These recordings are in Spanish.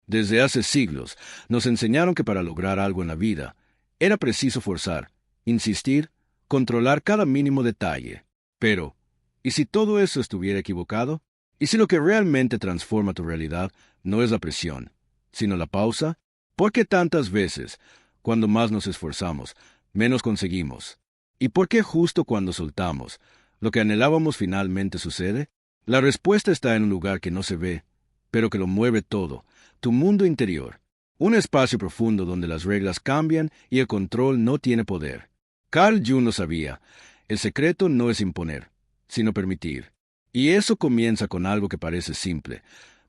Desde hace siglos nos enseñaron que para lograr algo en la vida era preciso forzar, insistir, controlar cada mínimo detalle. Pero, ¿y si todo eso estuviera equivocado? ¿Y si lo que realmente transforma tu realidad no es la presión, sino la pausa? ¿Por qué tantas veces, cuando más nos esforzamos, menos conseguimos? ¿Y por qué justo cuando soltamos, lo que anhelábamos finalmente sucede? La respuesta está en un lugar que no se ve, pero que lo mueve todo, tu mundo interior. Un espacio profundo donde las reglas cambian y el control no tiene poder. Carl Jung lo sabía. El secreto no es imponer, sino permitir. Y eso comienza con algo que parece simple,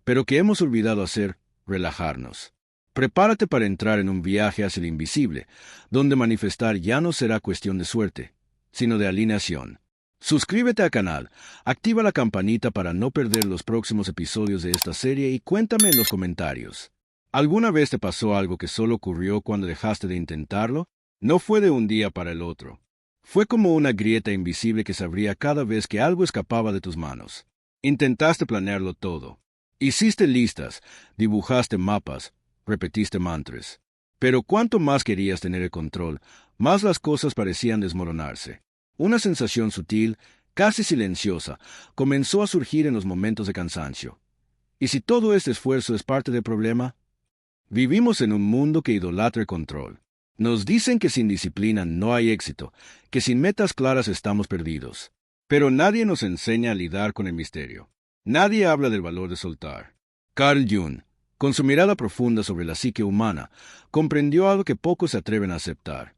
pero que hemos olvidado hacer: relajarnos. Prepárate para entrar en un viaje hacia el invisible, donde manifestar ya no será cuestión de suerte, sino de alineación. Suscríbete al canal, activa la campanita para no perder los próximos episodios de esta serie y cuéntame en los comentarios. ¿Alguna vez te pasó algo que solo ocurrió cuando dejaste de intentarlo? No fue de un día para el otro. Fue como una grieta invisible que se abría cada vez que algo escapaba de tus manos. Intentaste planearlo todo. Hiciste listas, dibujaste mapas, repetiste mantras. Pero cuanto más querías tener el control, más las cosas parecían desmoronarse. Una sensación sutil, casi silenciosa, comenzó a surgir en los momentos de cansancio. ¿Y si todo este esfuerzo es parte del problema? Vivimos en un mundo que idolatra el control. Nos dicen que sin disciplina no hay éxito, que sin metas claras estamos perdidos. Pero nadie nos enseña a lidiar con el misterio. Nadie habla del valor de soltar. Carl Jung, con su mirada profunda sobre la psique humana, comprendió algo que pocos se atreven a aceptar: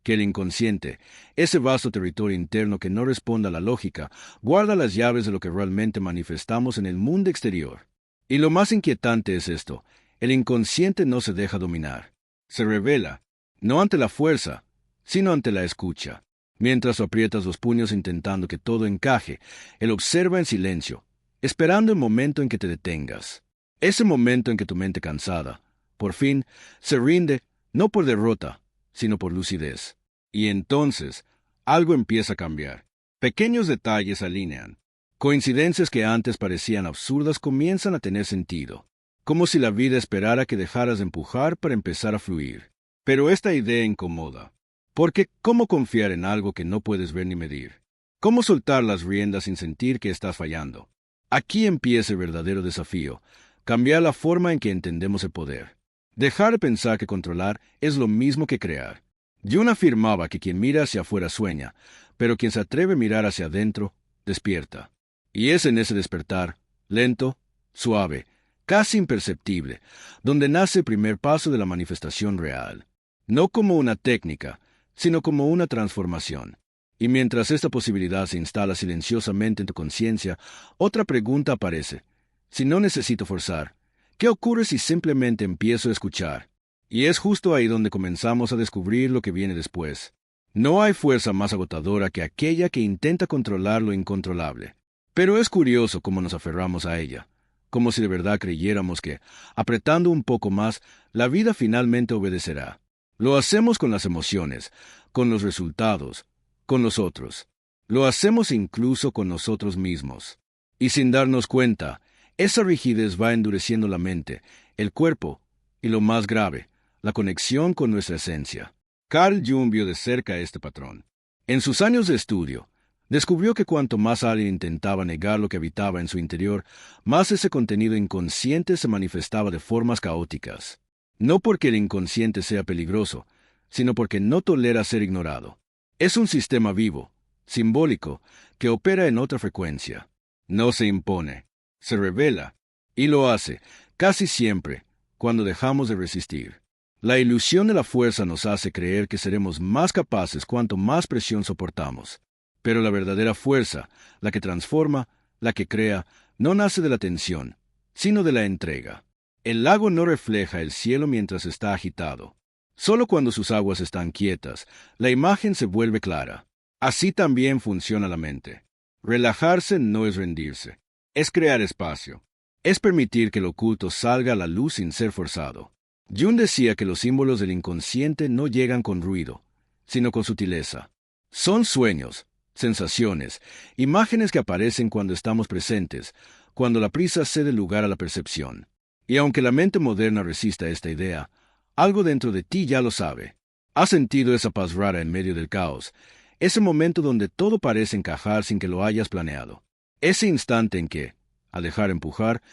que el inconsciente, ese vasto territorio interno que no responde a la lógica, guarda las llaves de lo que realmente manifestamos en el mundo exterior. Y lo más inquietante es esto: el inconsciente no se deja dominar. Se revela, no ante la fuerza, sino ante la escucha. Mientras aprietas los puños intentando que todo encaje, él observa en silencio, esperando el momento en que te detengas. Ese momento en que tu mente cansada, por fin, se rinde, no por derrota, sino por lucidez. Y entonces, algo empieza a cambiar. Pequeños detalles se alinean. Coincidencias que antes parecían absurdas comienzan a tener sentido, como si la vida esperara que dejaras de empujar para empezar a fluir. Pero esta idea incomoda, porque ¿cómo confiar en algo que no puedes ver ni medir? ¿Cómo soltar las riendas sin sentir que estás fallando? Aquí empieza el verdadero desafío: cambiar la forma en que entendemos el poder. Dejar de pensar que controlar es lo mismo que crear. Jung afirmaba que quien mira hacia afuera sueña, pero quien se atreve a mirar hacia adentro, despierta. Y es en ese despertar, lento, suave, casi imperceptible, donde nace el primer paso de la manifestación real. No como una técnica, sino como una transformación. Y mientras esta posibilidad se instala silenciosamente en tu conciencia, otra pregunta aparece: si no necesito forzar, ¿qué ocurre si simplemente empiezo a escuchar? Y es justo ahí donde comenzamos a descubrir lo que viene después. No hay fuerza más agotadora que aquella que intenta controlar lo incontrolable. Pero es curioso cómo nos aferramos a ella, como si de verdad creyéramos que, apretando un poco más, la vida finalmente obedecerá. Lo hacemos con las emociones, con los resultados, con los otros. Lo hacemos incluso con nosotros mismos. Y sin darnos cuenta, esa rigidez va endureciendo la mente, el cuerpo y, lo más grave, la conexión con nuestra esencia. Carl Jung vio de cerca este patrón. En sus años de estudio, descubrió que cuanto más alguien intentaba negar lo que habitaba en su interior, más ese contenido inconsciente se manifestaba de formas caóticas. No porque el inconsciente sea peligroso, sino porque no tolera ser ignorado. Es un sistema vivo, simbólico, que opera en otra frecuencia. No se impone, se revela, y lo hace, casi siempre, cuando dejamos de resistir. La ilusión de la fuerza nos hace creer que seremos más capaces cuanto más presión soportamos. Pero la verdadera fuerza, la que transforma, la que crea, no nace de la tensión, sino de la entrega. El lago no refleja el cielo mientras está agitado. Solo cuando sus aguas están quietas, la imagen se vuelve clara. Así también funciona la mente. Relajarse no es rendirse, es crear espacio. Es permitir que lo oculto salga a la luz sin ser forzado. Jung decía que los símbolos del inconsciente no llegan con ruido, sino con sutileza. Son sueños, sensaciones, imágenes que aparecen cuando estamos presentes, cuando la prisa cede lugar a la percepción. Y aunque la mente moderna resista a esta idea, algo dentro de ti ya lo sabe. Has sentido esa paz rara en medio del caos, ese momento donde todo parece encajar sin que lo hayas planeado. Ese instante en que, al dejar empujar,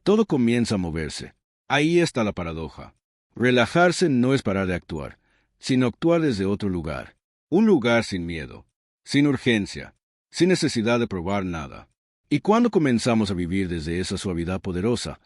todo comienza a moverse. Ahí está la paradoja. Relajarse no es parar de actuar, sino actuar desde otro lugar. Un lugar sin miedo, sin urgencia, sin necesidad de probar nada. Y cuando comenzamos a vivir desde esa suavidad poderosa,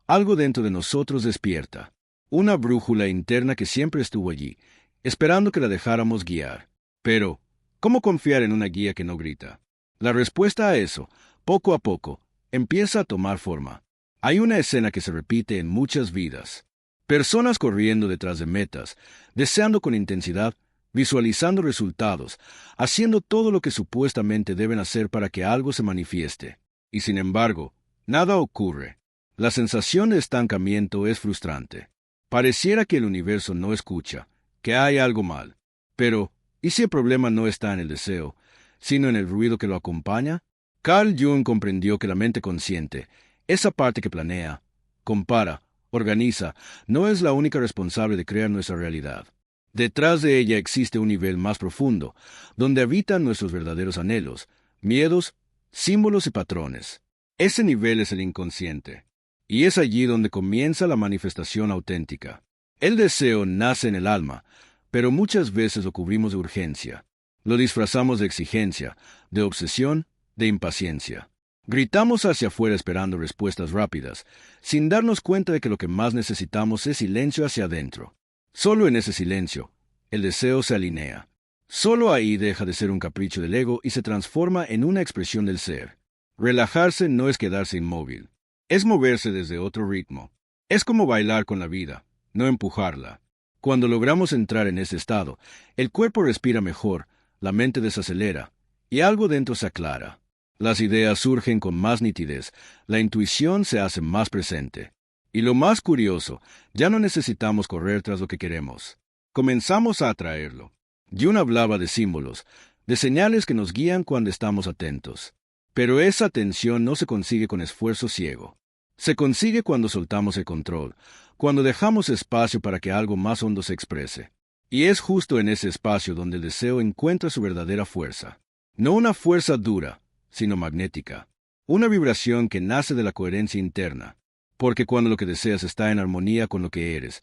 algo dentro de nosotros despierta. Una brújula interna que siempre estuvo allí, esperando que la dejáramos guiar. Pero, ¿cómo confiar en una guía que no grita? La respuesta a eso, poco a poco, empieza a tomar forma. Hay una escena que se repite en muchas vidas. Personas corriendo detrás de metas, deseando con intensidad, visualizando resultados, haciendo todo lo que supuestamente deben hacer para que algo se manifieste. Y sin embargo, nada ocurre. La sensación de estancamiento es frustrante. Pareciera que el universo no escucha, que hay algo mal. Pero, ¿y si el problema no está en el deseo, sino en el ruido que lo acompaña? Carl Jung comprendió que la mente consciente, esa parte que planea, compara, organiza, no es la única responsable de crear nuestra realidad. Detrás de ella existe un nivel más profundo, donde habitan nuestros verdaderos anhelos, miedos, símbolos y patrones. Ese nivel es el inconsciente. Y es allí donde comienza la manifestación auténtica. El deseo nace en el alma, pero muchas veces lo cubrimos de urgencia. Lo disfrazamos de exigencia, de obsesión, de impaciencia. Gritamos hacia afuera esperando respuestas rápidas, sin darnos cuenta de que lo que más necesitamos es silencio hacia adentro. Solo en ese silencio, el deseo se alinea. Solo ahí deja de ser un capricho del ego y se transforma en una expresión del ser. Relajarse no es quedarse inmóvil. Es moverse desde otro ritmo. Es como bailar con la vida, no empujarla. Cuando logramos entrar en ese estado, el cuerpo respira mejor, la mente desacelera, y algo dentro se aclara. Las ideas surgen con más nitidez, la intuición se hace más presente. Y lo más curioso, ya no necesitamos correr tras lo que queremos. Comenzamos a atraerlo. Jung hablaba de símbolos, de señales que nos guían cuando estamos atentos. Pero esa atención no se consigue con esfuerzo ciego. Se consigue cuando soltamos el control, cuando dejamos espacio para que algo más hondo se exprese. Y es justo en ese espacio donde el deseo encuentra su verdadera fuerza. No una fuerza dura, sino magnética. Una vibración que nace de la coherencia interna. Porque cuando lo que deseas está en armonía con lo que eres,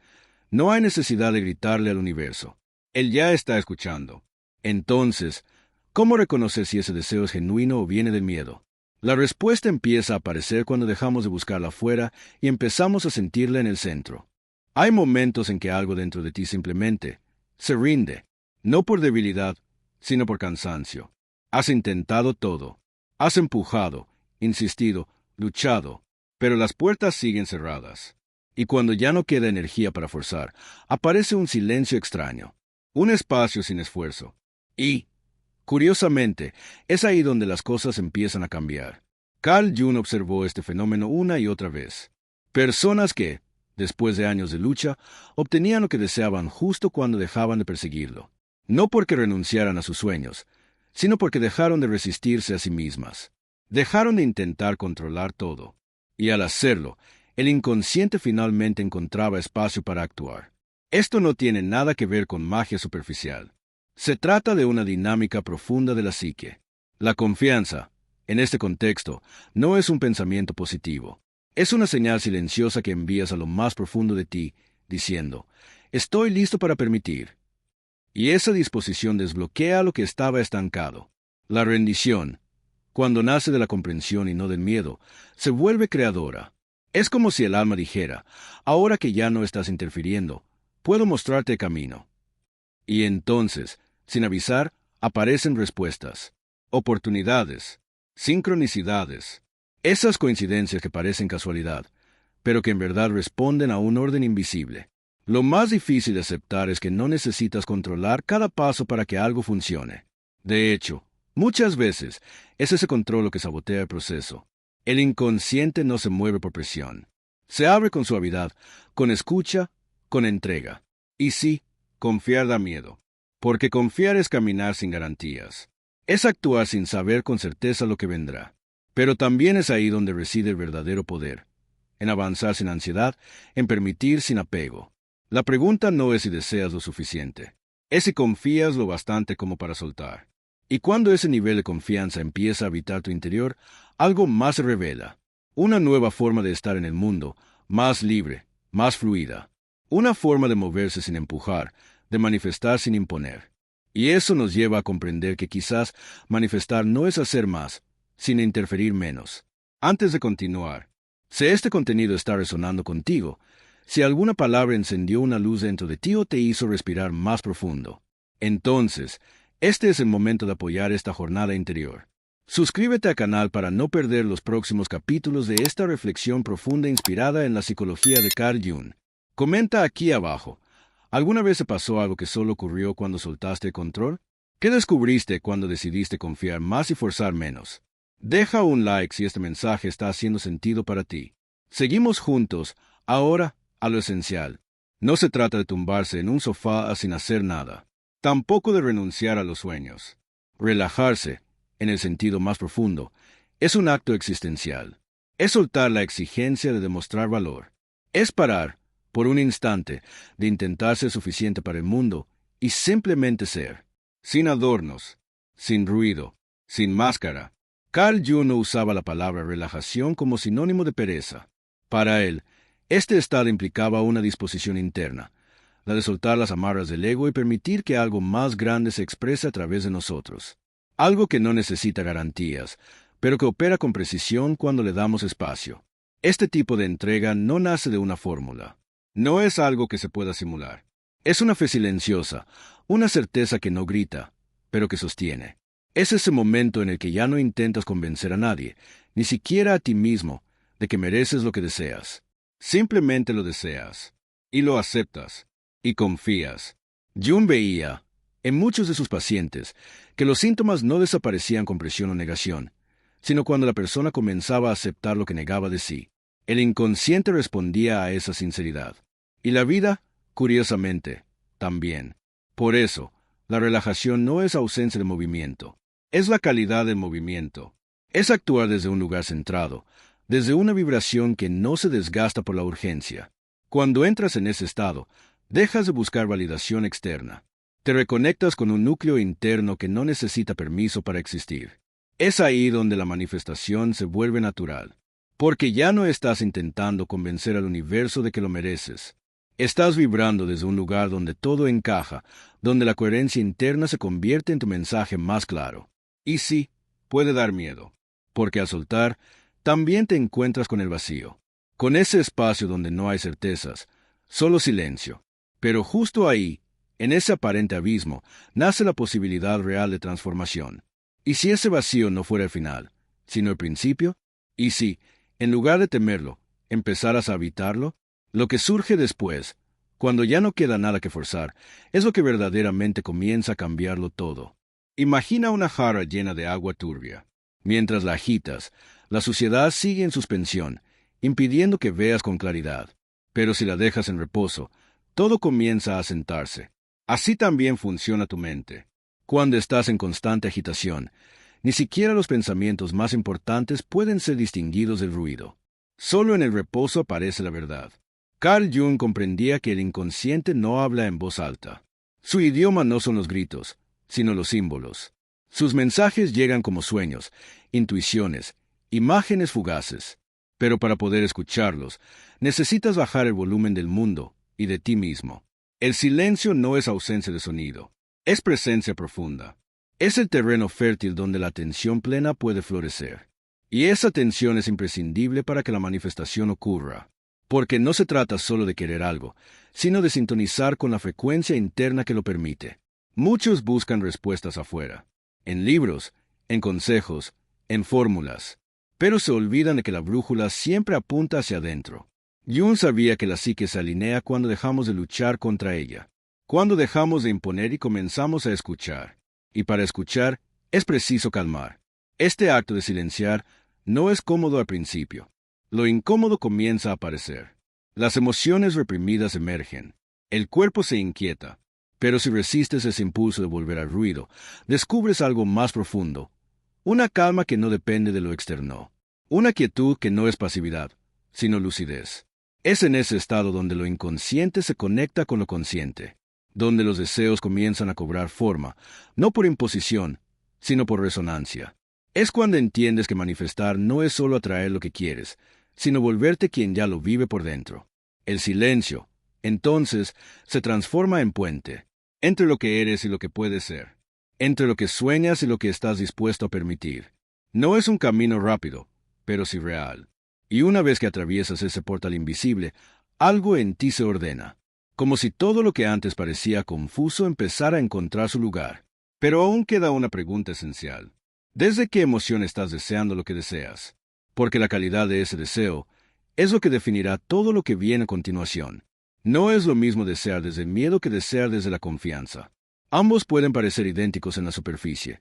no hay necesidad de gritarle al universo. Él ya está escuchando. Entonces, ¿cómo reconocer si ese deseo es genuino o viene del miedo? La respuesta empieza a aparecer cuando dejamos de buscarla afuera y empezamos a sentirla en el centro. Hay momentos en que algo dentro de ti simplemente se rinde, no por debilidad, sino por cansancio. Has intentado todo. Has empujado, insistido, luchado, pero las puertas siguen cerradas. Y cuando ya no queda energía para forzar, aparece un silencio extraño, un espacio sin esfuerzo. Y, curiosamente, es ahí donde las cosas empiezan a cambiar. Carl Jung observó este fenómeno una y otra vez. Personas que, después de años de lucha, obtenían lo que deseaban justo cuando dejaban de perseguirlo. No porque renunciaran a sus sueños, sino porque dejaron de resistirse a sí mismas. Dejaron de intentar controlar todo. Y al hacerlo, el inconsciente finalmente encontraba espacio para actuar. Esto no tiene nada que ver con magia superficial. Se trata de una dinámica profunda de la psique. La confianza, en este contexto, no es un pensamiento positivo. Es una señal silenciosa que envías a lo más profundo de ti, diciendo, «Estoy listo para permitir». Y esa disposición desbloquea lo que estaba estancado. La rendición, cuando nace de la comprensión y no del miedo, se vuelve creadora. Es como si el alma dijera, «Ahora que ya no estás interfiriendo, puedo mostrarte el camino». Y entonces, sin avisar, aparecen respuestas, oportunidades, sincronicidades, esas coincidencias que parecen casualidad, pero que en verdad responden a un orden invisible. Lo más difícil de aceptar es que no necesitas controlar cada paso para que algo funcione. De hecho, muchas veces es ese control lo que sabotea el proceso. El inconsciente no se mueve por presión. Se abre con suavidad, con escucha, con entrega. Y sí, confiar da miedo, porque confiar es caminar sin garantías. Es actuar sin saber con certeza lo que vendrá. Pero también es ahí donde reside el verdadero poder, en avanzar sin ansiedad, en permitir sin apego. La pregunta no es si deseas lo suficiente, es si confías lo bastante como para soltar. Y cuando ese nivel de confianza empieza a habitar tu interior, algo más se revela. Una nueva forma de estar en el mundo, más libre, más fluida. Una forma de moverse sin empujar, de manifestar sin imponer. Y eso nos lleva a comprender que quizás manifestar no es hacer más, sin interferir menos. Antes de continuar, si este contenido está resonando contigo, si alguna palabra encendió una luz dentro de ti o te hizo respirar más profundo, entonces, este es el momento de apoyar esta jornada interior. Suscríbete al canal para no perder los próximos capítulos de esta reflexión profunda inspirada en la psicología de Carl Jung. Comenta aquí abajo. ¿Alguna vez se pasó algo que solo ocurrió cuando soltaste el control? ¿Qué descubriste cuando decidiste confiar más y forzar menos? Deja un like si este mensaje está haciendo sentido para ti. Seguimos juntos, ahora, a lo esencial. No se trata de tumbarse en un sofá sin hacer nada. Tampoco de renunciar a los sueños. Relajarse, en el sentido más profundo, es un acto existencial. Es soltar la exigencia de demostrar valor. Es parar, por un instante, de intentar ser suficiente para el mundo y simplemente ser. Sin adornos, sin ruido, sin máscara. Carl Jung no usaba la palabra relajación como sinónimo de pereza. Para él, este estado implicaba una disposición interna, la de soltar las amarras del ego y permitir que algo más grande se exprese a través de nosotros. Algo que no necesita garantías, pero que opera con precisión cuando le damos espacio. Este tipo de entrega no nace de una fórmula. No es algo que se pueda simular. Es una fe silenciosa, una certeza que no grita, pero que sostiene. Es ese momento en el que ya no intentas convencer a nadie, ni siquiera a ti mismo, de que mereces lo que deseas. Simplemente lo deseas, y lo aceptas, y confías. Jung veía, en muchos de sus pacientes, que los síntomas no desaparecían con presión o negación, sino cuando la persona comenzaba a aceptar lo que negaba de sí. El inconsciente respondía a esa sinceridad. Y la vida, curiosamente, también. Por eso, la relajación no es ausencia de movimiento, es la calidad del movimiento. Es actuar desde un lugar centrado, desde una vibración que no se desgasta por la urgencia. Cuando entras en ese estado, dejas de buscar validación externa. Te reconectas con un núcleo interno que no necesita permiso para existir. Es ahí donde la manifestación se vuelve natural. Porque ya no estás intentando convencer al universo de que lo mereces. Estás vibrando desde un lugar donde todo encaja, donde la coherencia interna se convierte en tu mensaje más claro. Y sí, puede dar miedo. Porque al soltar, también te encuentras con el vacío. Con ese espacio donde no hay certezas, solo silencio. Pero justo ahí, en ese aparente abismo, nace la posibilidad real de transformación. ¿Y si ese vacío no fuera el final, sino el principio? ¿Y si, en lugar de temerlo, empezaras a habitarlo? Lo que surge después, cuando ya no queda nada que forzar, es lo que verdaderamente comienza a cambiarlo todo. Imagina una jarra llena de agua turbia. Mientras la agitas, la suciedad sigue en suspensión, impidiendo que veas con claridad. Pero si la dejas en reposo, todo comienza a asentarse. Así también funciona tu mente. Cuando estás en constante agitación, ni siquiera los pensamientos más importantes pueden ser distinguidos del ruido. Solo en el reposo aparece la verdad. Carl Jung comprendía que el inconsciente no habla en voz alta. Su idioma no son los gritos, sino los símbolos. Sus mensajes llegan como sueños, intuiciones, imágenes fugaces. Pero para poder escucharlos, necesitas bajar el volumen del mundo y de ti mismo. El silencio no es ausencia de sonido, es presencia profunda. Es el terreno fértil donde la atención plena puede florecer. Y esa atención es imprescindible para que la manifestación ocurra. Porque no se trata solo de querer algo, sino de sintonizar con la frecuencia interna que lo permite. Muchos buscan respuestas afuera, en libros, en consejos, en fórmulas, pero se olvidan de que la brújula siempre apunta hacia adentro. Jung sabía que la psique se alinea cuando dejamos de luchar contra ella, cuando dejamos de imponer y comenzamos a escuchar. Y para escuchar, es preciso calmar. Este acto de silenciar no es cómodo al principio. Lo incómodo comienza a aparecer. Las emociones reprimidas emergen. El cuerpo se inquieta. Pero si resistes ese impulso de volver al ruido, descubres algo más profundo. Una calma que no depende de lo externo. Una quietud que no es pasividad, sino lucidez. Es en ese estado donde lo inconsciente se conecta con lo consciente, donde los deseos comienzan a cobrar forma, no por imposición, sino por resonancia. Es cuando entiendes que manifestar no es solo atraer lo que quieres, sino volverte quien ya lo vive por dentro. El silencio, entonces, se transforma en puente, entre lo que eres y lo que puedes ser, entre lo que sueñas y lo que estás dispuesto a permitir. No es un camino rápido, pero sí real. Y una vez que atraviesas ese portal invisible, algo en ti se ordena, como si todo lo que antes parecía confuso empezara a encontrar su lugar. Pero aún queda una pregunta esencial. ¿Desde qué emoción estás deseando lo que deseas? Porque la calidad de ese deseo es lo que definirá todo lo que viene a continuación. No es lo mismo desear desde el miedo que desear desde la confianza. Ambos pueden parecer idénticos en la superficie.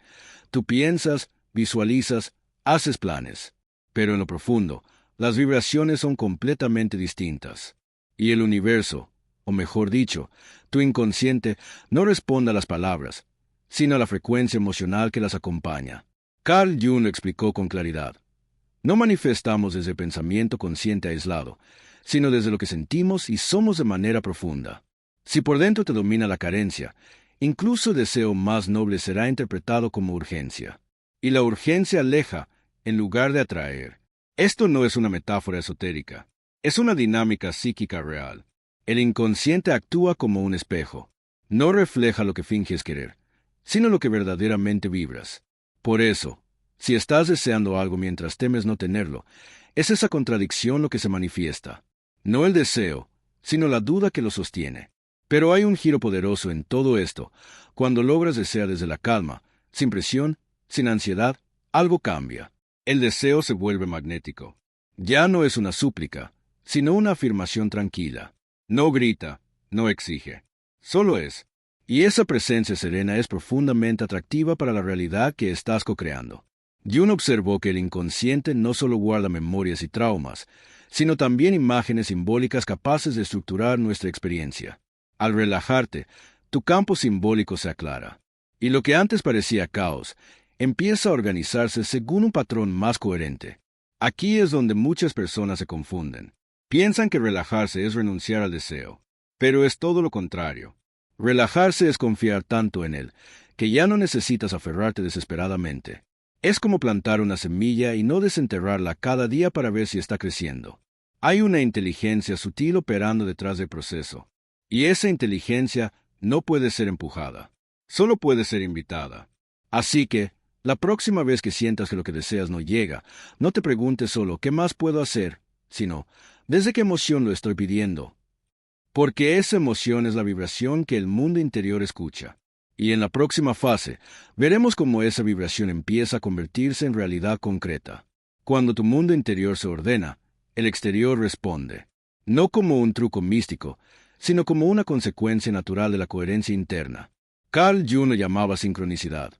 Tú piensas, visualizas, haces planes. Pero en lo profundo, las vibraciones son completamente distintas. Y el universo, o mejor dicho, tu inconsciente, no responde a las palabras, sino a la frecuencia emocional que las acompaña. Carl Jung lo explicó con claridad. No manifestamos desde el pensamiento consciente aislado, sino desde lo que sentimos y somos de manera profunda. Si por dentro te domina la carencia, incluso el deseo más noble será interpretado como urgencia. Y la urgencia aleja, en lugar de atraer. Esto no es una metáfora esotérica, es una dinámica psíquica real. El inconsciente actúa como un espejo. No refleja lo que finges querer, sino lo que verdaderamente vibras. Por eso, si estás deseando algo mientras temes no tenerlo, es esa contradicción lo que se manifiesta. No el deseo, sino la duda que lo sostiene. Pero hay un giro poderoso en todo esto. Cuando logras desear desde la calma, sin presión, sin ansiedad, algo cambia. El deseo se vuelve magnético. Ya no es una súplica, sino una afirmación tranquila. No grita, no exige. Solo es. Y esa presencia serena es profundamente atractiva para la realidad que estás co-creando. Jung observó que el inconsciente no solo guarda memorias y traumas, sino también imágenes simbólicas capaces de estructurar nuestra experiencia. Al relajarte, tu campo simbólico se aclara. Y lo que antes parecía caos, empieza a organizarse según un patrón más coherente. Aquí es donde muchas personas se confunden. Piensan que relajarse es renunciar al deseo, pero es todo lo contrario. Relajarse es confiar tanto en él, que ya no necesitas aferrarte desesperadamente. Es como plantar una semilla y no desenterrarla cada día para ver si está creciendo. Hay una inteligencia sutil operando detrás del proceso, y esa inteligencia no puede ser empujada, solo puede ser invitada. Así que, la próxima vez que sientas que lo que deseas no llega, no te preguntes solo ¿qué más puedo hacer?, sino ¿desde qué emoción lo estoy pidiendo? Porque esa emoción es la vibración que el mundo interior escucha. Y en la próxima fase, veremos cómo esa vibración empieza a convertirse en realidad concreta. Cuando tu mundo interior se ordena, el exterior responde. No como un truco místico, sino como una consecuencia natural de la coherencia interna. Carl Jung lo llamaba sincronicidad.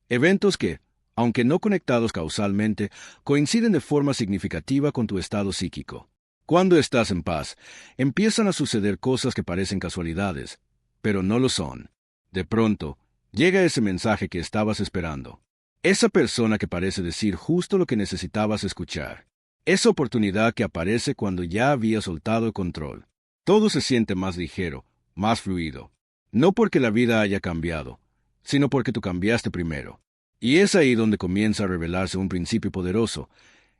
Eventos que, aunque no conectados causalmente, coinciden de forma significativa con tu estado psíquico. Cuando estás en paz, empiezan a suceder cosas que parecen casualidades, pero no lo son. De pronto, llega ese mensaje que estabas esperando. Esa persona que parece decir justo lo que necesitabas escuchar. Esa oportunidad que aparece cuando ya había soltado el control. Todo se siente más ligero, más fluido. No porque la vida haya cambiado, sino porque tú cambiaste primero. Y es ahí donde comienza a revelarse un principio poderoso.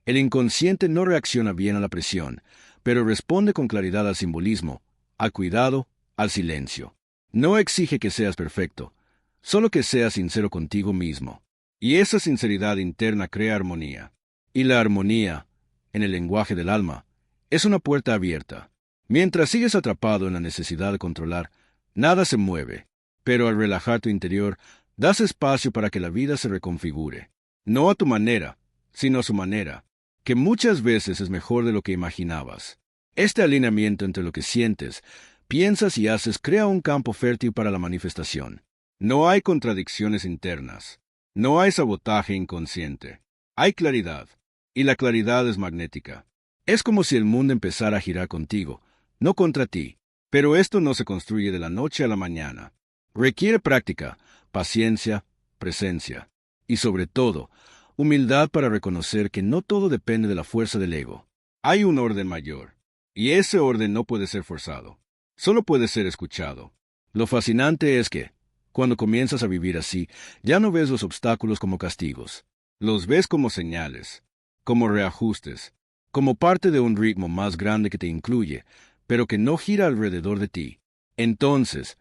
El inconsciente no reacciona bien a la presión, pero responde con claridad al simbolismo, al cuidado, al silencio. No exige que seas perfecto, solo que seas sincero contigo mismo. Y esa sinceridad interna crea armonía. Y la armonía, en el lenguaje del alma, es una puerta abierta. Mientras sigues atrapado en la necesidad de controlar, nada se mueve. Pero al relajar tu interior, das espacio para que la vida se reconfigure. No a tu manera, sino a su manera, que muchas veces es mejor de lo que imaginabas. Este alineamiento entre lo que sientes, piensas y haces crea un campo fértil para la manifestación. No hay contradicciones internas. No hay sabotaje inconsciente. Hay claridad. Y la claridad es magnética. Es como si el mundo empezara a girar contigo, no contra ti. Pero esto no se construye de la noche a la mañana. Requiere práctica, paciencia, presencia. Y sobre todo, humildad para reconocer que no todo depende de la fuerza del ego. Hay un orden mayor, y ese orden no puede ser forzado, solo puede ser escuchado. Lo fascinante es que, cuando comienzas a vivir así, ya no ves los obstáculos como castigos, los ves como señales, como reajustes, como parte de un ritmo más grande que te incluye, pero que no gira alrededor de ti. Entonces,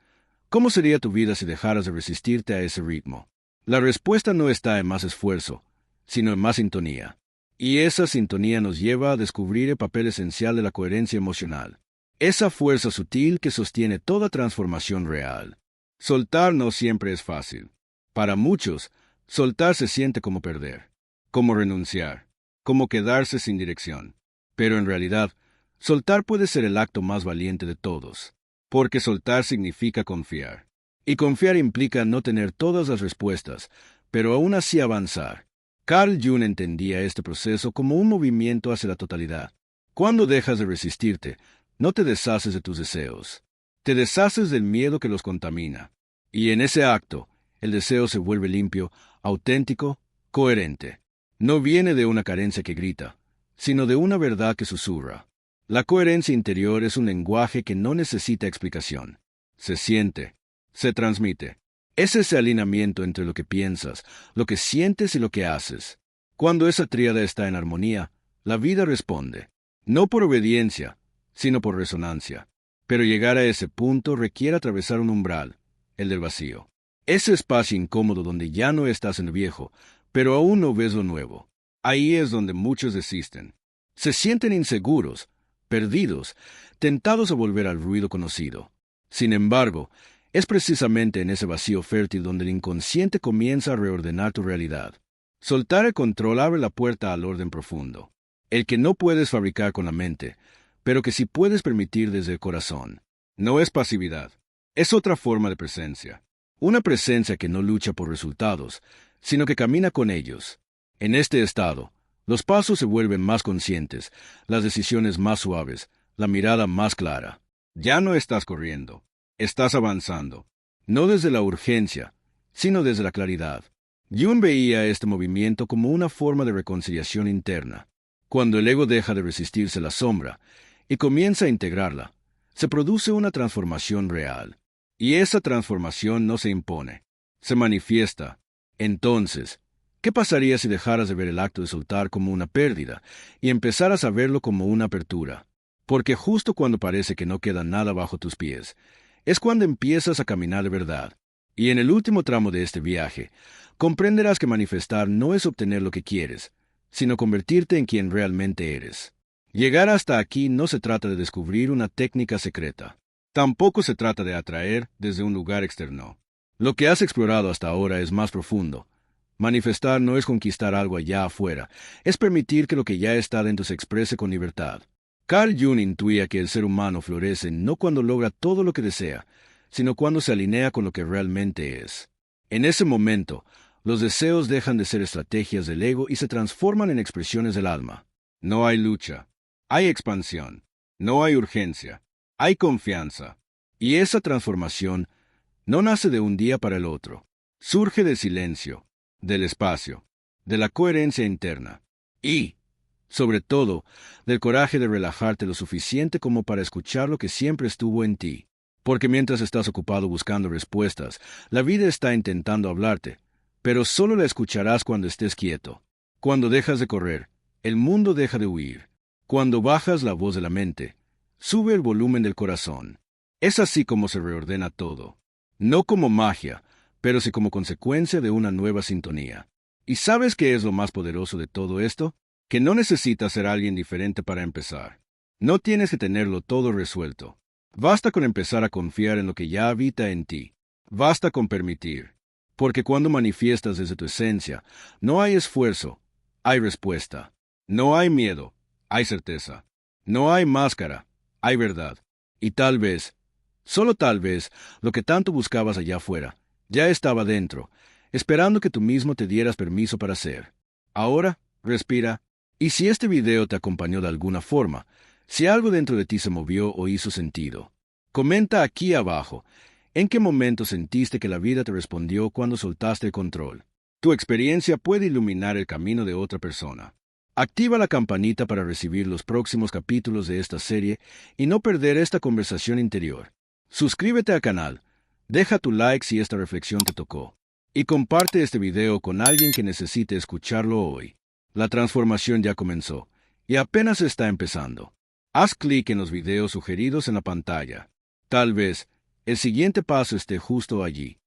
¿cómo sería tu vida si dejaras de resistirte a ese ritmo? La respuesta no está en más esfuerzo, sino en más sintonía. Y esa sintonía nos lleva a descubrir el papel esencial de la coherencia emocional, esa fuerza sutil que sostiene toda transformación real. Soltar no siempre es fácil. Para muchos, soltar se siente como perder, como renunciar, como quedarse sin dirección. Pero en realidad, soltar puede ser el acto más valiente de todos, porque soltar significa confiar. Y confiar implica no tener todas las respuestas, pero aún así avanzar. Carl Jung entendía este proceso como un movimiento hacia la totalidad. Cuando dejas de resistirte, no te deshaces de tus deseos. Te deshaces del miedo que los contamina. Y en ese acto, el deseo se vuelve limpio, auténtico, coherente. No viene de una carencia que grita, sino de una verdad que susurra. La coherencia interior es un lenguaje que no necesita explicación. Se siente, se transmite. Es ese alineamiento entre lo que piensas, lo que sientes y lo que haces. Cuando esa tríada está en armonía, la vida responde, no por obediencia, sino por resonancia. Pero llegar a ese punto requiere atravesar un umbral, el del vacío. Ese espacio incómodo donde ya no estás en lo viejo, pero aún no ves lo nuevo. Ahí es donde muchos desisten. Se sienten inseguros, perdidos, tentados a volver al ruido conocido. Sin embargo, es precisamente en ese vacío fértil donde el inconsciente comienza a reordenar tu realidad. Soltar el control abre la puerta al orden profundo, el que no puedes fabricar con la mente, pero que sí puedes permitir desde el corazón. No es pasividad, es otra forma de presencia. Una presencia que no lucha por resultados, sino que camina con ellos. En este estado, los pasos se vuelven más conscientes, las decisiones más suaves, la mirada más clara. Ya no estás corriendo. Estás avanzando, no desde la urgencia, sino desde la claridad. Jung veía este movimiento como una forma de reconciliación interna. Cuando el ego deja de resistirse a la sombra y comienza a integrarla, se produce una transformación real. Y esa transformación no se impone, se manifiesta. Entonces, ¿qué pasaría si dejaras de ver el acto de soltar como una pérdida y empezaras a verlo como una apertura? Porque justo cuando parece que no queda nada bajo tus pies, es cuando empiezas a caminar de verdad. Y en el último tramo de este viaje, comprenderás que manifestar no es obtener lo que quieres, sino convertirte en quien realmente eres. Llegar hasta aquí no se trata de descubrir una técnica secreta. Tampoco se trata de atraer desde un lugar externo. Lo que has explorado hasta ahora es más profundo. Manifestar no es conquistar algo allá afuera, es permitir que lo que ya está dentro se exprese con libertad. Carl Jung intuía que el ser humano florece no cuando logra todo lo que desea, sino cuando se alinea con lo que realmente es. En ese momento, los deseos dejan de ser estrategias del ego y se transforman en expresiones del alma. No hay lucha, hay expansión, no hay urgencia, hay confianza. Y esa transformación no nace de un día para el otro. Surge del silencio, del espacio, de la coherencia interna. Y, sobre todo, del coraje de relajarte lo suficiente como para escuchar lo que siempre estuvo en ti. Porque mientras estás ocupado buscando respuestas, la vida está intentando hablarte, pero solo la escucharás cuando estés quieto. Cuando dejas de correr, el mundo deja de huir. Cuando bajas la voz de la mente, sube el volumen del corazón. Es así como se reordena todo. No como magia, pero sí como consecuencia de una nueva sintonía. ¿Y sabes qué es lo más poderoso de todo esto? Que no necesitas ser alguien diferente para empezar. No tienes que tenerlo todo resuelto. Basta con empezar a confiar en lo que ya habita en ti. Basta con permitir. Porque cuando manifiestas desde tu esencia, no hay esfuerzo, hay respuesta. No hay miedo, hay certeza. No hay máscara, hay verdad. Y tal vez, solo tal vez, lo que tanto buscabas allá afuera, ya estaba dentro, esperando que tú mismo te dieras permiso para ser. Ahora, respira. Y si este video te acompañó de alguna forma, si algo dentro de ti se movió o hizo sentido, comenta aquí abajo, ¿en qué momento sentiste que la vida te respondió cuando soltaste el control? Tu experiencia puede iluminar el camino de otra persona. Activa la campanita para recibir los próximos capítulos de esta serie y no perder esta conversación interior. Suscríbete al canal, deja tu like si esta reflexión te tocó, y comparte este video con alguien que necesite escucharlo hoy. La transformación ya comenzó, y apenas está empezando. Haz clic en los videos sugeridos en la pantalla. Tal vez el siguiente paso esté justo allí.